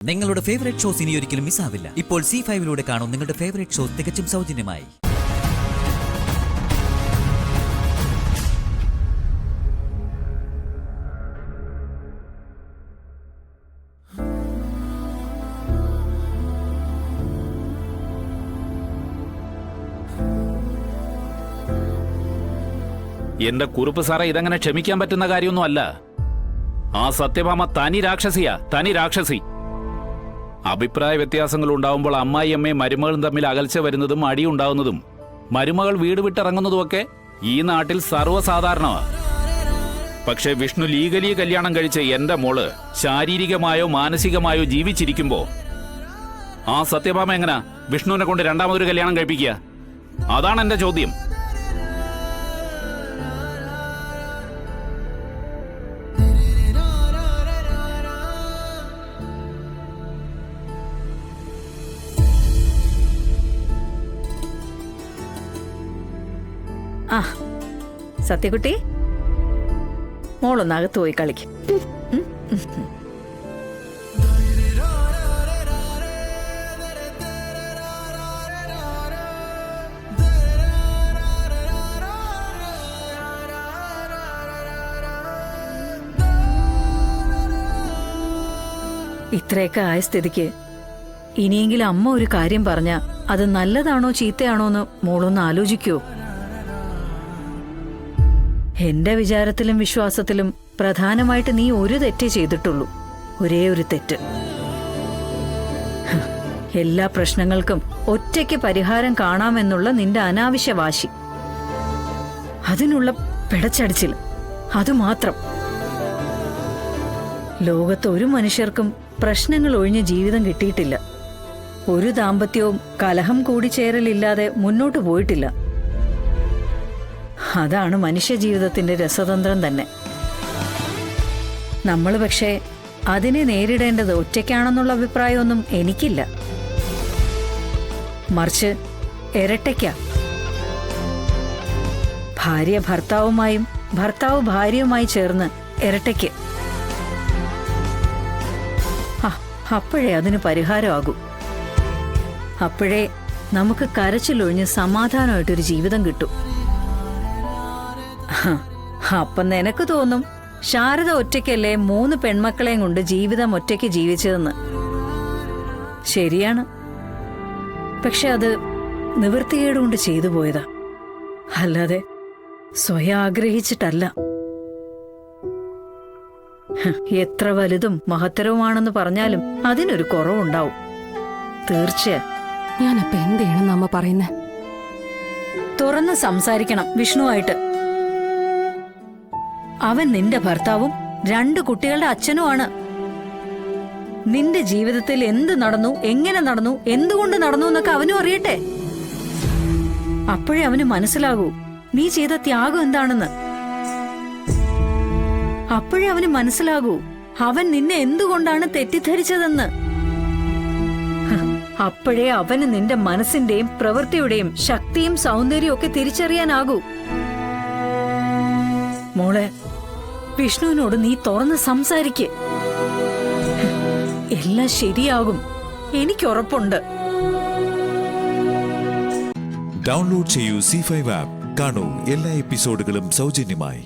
നിങ്ങളുടെ favourite shows ഇനി ഒരിക്കലും മിസ്സാവില്ല. ഇപ്പോൾ C5-ലൂടെ കാണും നിങ്ങളുടെ ഫേവറേറ്റ് ഷോസ് തികച്ചും സൗജന്യമായി. എന്റെ കുറുപ്പ് സാറേ, ഇതങ്ങനെ ക്ഷമിക്കാൻ പറ്റുന്ന കാര്യമൊന്നും അല്ല. ആ സത്യഭാമ തനി രാക്ഷസിയാ, തനി രാക്ഷസി. അഭിപ്രായ വ്യത്യാസങ്ങൾ ഉണ്ടാവുമ്പോൾ അമ്മായിയമ്മയും മരുമകളും തമ്മിൽ അകൽച്ച വരുന്നതും അടിയുണ്ടാവുന്നതും മരുമകൾ വീട് വിട്ടിറങ്ങുന്നതുമൊക്കെ ഈ നാട്ടിൽ സർവ്വസാധാരണമാണ്. പക്ഷെ വിഷ്ണു ലീഗലി കല്യാണം കഴിച്ച് എന്റെ മോള് ശാരീരികമായോ മാനസികമായോ ജീവിച്ചിരിക്കുമ്പോ ആ സത്യഭാമ എങ്ങനാ വിഷ്ണുവിനെ കൊണ്ട് രണ്ടാമതൊരു കല്യാണം കഴിപ്പിക്കുക? അതാണ് എന്റെ ചോദ്യം. ആ സത്യകുട്ടി, മോളൊന്നകത്ത് പോയി കളിക്കും. ഇത്രയൊക്കെ ആയ സ്ഥിതിക്ക് ഇനിയെങ്കിലും അമ്മ ഒരു കാര്യം പറഞ്ഞ അത് നല്ലതാണോ ചീത്തയാണോ എന്ന് മോളൊന്ന് ആലോചിക്കൂ. എന്റെ വിചാരത്തിലും വിശ്വാസത്തിലും പ്രധാനമായിട്ട് നീ ഒരു തെറ്റേ ചെയ്തിട്ടുള്ളൂ, ഒരേ ഒരു തെറ്റ്. എല്ലാ പ്രശ്നങ്ങൾക്കും ഒറ്റയ്ക്ക് പരിഹാരം കാണാമെന്നുള്ള നിന്റെ അനാവശ്യ വാശി, അതിനുള്ള പിടച്ചടിച്ചിൽ, അതുമാത്രം. ലോകത്ത് ഒരു മനുഷ്യർക്കും പ്രശ്നങ്ങൾ ഒഴിഞ്ഞ ജീവിതം കിട്ടിയിട്ടില്ല. ഒരു ദാമ്പത്യവും കലഹം കൂടിച്ചേരലില്ലാതെ മുന്നോട്ടു പോയിട്ടില്ല. അതാണ് മനുഷ്യ ജീവിതത്തിന്റെ രസതന്ത്രം തന്നെ. നമ്മൾ പക്ഷേ അതിനെ നേരിടേണ്ടത് ഒറ്റയ്ക്കാണെന്നുള്ള അഭിപ്രായമൊന്നും എനിക്കില്ല. മറിച്ച് ഇരട്ടയ്ക്ക. ഭാര്യ ഭർത്താവുമായും ഭർത്താവ് ഭാര്യയുമായി ചേർന്ന് ഇരട്ടയ്ക്ക്. അപ്പോഴേ അതിന് പരിഹാരമാകൂ. അപ്പോഴേ നമുക്ക് കരച്ചിലൊഴിഞ്ഞ് സമാധാനമായിട്ടൊരു ജീവിതം കിട്ടും. അപ്പം നിനക്ക് തോന്നും ശാരദ ഒറ്റയ്ക്കല്ലേ 3 പെൺമക്കളെയും കൊണ്ട് ജീവിതം ഒറ്റയ്ക്ക് ജീവിച്ചതെന്ന്. ശരിയാണ്, പക്ഷെ അത് നിവൃത്തികേടുകൊണ്ട് ചെയ്തു പോയതാ, അല്ലാതെ സ്വയം ആഗ്രഹിച്ചിട്ടല്ല. എത്ര വലുതും മഹത്തരവുമാണെന്ന് പറഞ്ഞാലും അതിനൊരു കുറവുണ്ടാവും, തീർച്ചയായും. ഞാനപ്പൊ എന്ത് ചെയ്യണം അമ്മ പറയുന്നേ? തുറന്ന് സംസാരിക്കണം വിഷ്ണുവായിട്ട്. അവൻ നിന്റെ ഭർത്താവും 2 കുട്ടികളുടെ അച്ഛനുമാണ്. നിന്റെ ജീവിതത്തിൽ എന്ത് നടന്നു, എങ്ങനെ നടന്നു, എന്തുകൊണ്ട് നടന്നു എന്നൊക്കെ അവനും അറിയട്ടെ. അപ്പോഴേ അവന് മനസ്സിലാകൂ നീ ചെയ്ത ത്യാഗം എന്താണെന്ന്. അപ്പോഴേ അവന് മനസ്സിലാകൂ അവൻ നിന്നെ എന്തുകൊണ്ടാണ് തെറ്റിദ്ധരിച്ചതെന്ന്. അപ്പോഴേ അവന് നിന്റെ മനസ്സിന്റെയും പ്രവൃത്തിയുടെയും ശക്തിയും സൗന്ദര്യവും ഒക്കെ തിരിച്ചറിയാനാകൂ. മോളെ, വിഷ്ണുവിനോട് നീ തുറന്ന് സംസാരിക്ക്. എല്ലാം ശരിയാകും, എനിക്കുറപ്പുണ്ട്. ഡൗൺലോഡ് ചെയ്യൂ C5 ആപ്പ്. കാണൂ എല്ലാ എപ്പിസോഡുകളും സൗജന്യമായി.